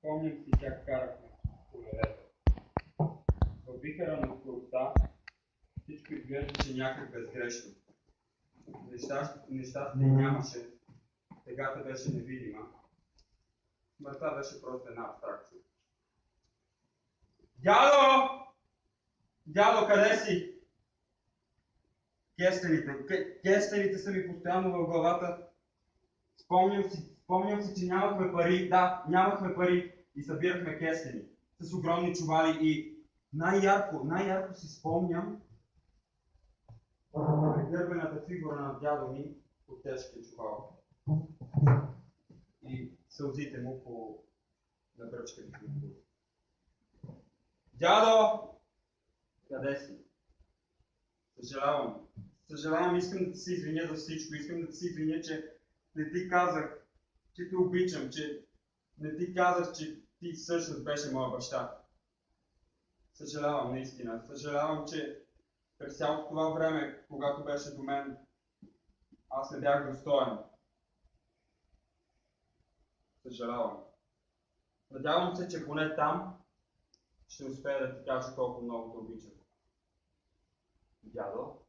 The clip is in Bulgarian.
Помням си как карахме колелето. В вихъра на скоростта всичко изглеждаше някак безгрешно. Нещастие нямаше, тегата беше невидима. Смъртта беше просто една абстракция. Дядо! Дядо, къде си? Кестените са ми постоянно в главата. Спомням си, че нямахме пари. Да, нямахме пари и събирахме кестени с огромни чували и най-ярко си спомням прегърбената фигура на дядо ми от тежкия чувал и сълзите му по набръчките му. Дядо! Къде си? Съжалявам, искам да ти се извиня за всичко, искам да ти се извиня, че не ти казах, че те обичам, че не ти казах, че ти всъщност беше моя баща. Съжалявам, наистина. Съжалявам, че през цялото това време, когато беше до мен, аз не бях достоен. Съжалявам. Надявам се, че поне там ще успея да ти кажа колко много те обичам. Дядо?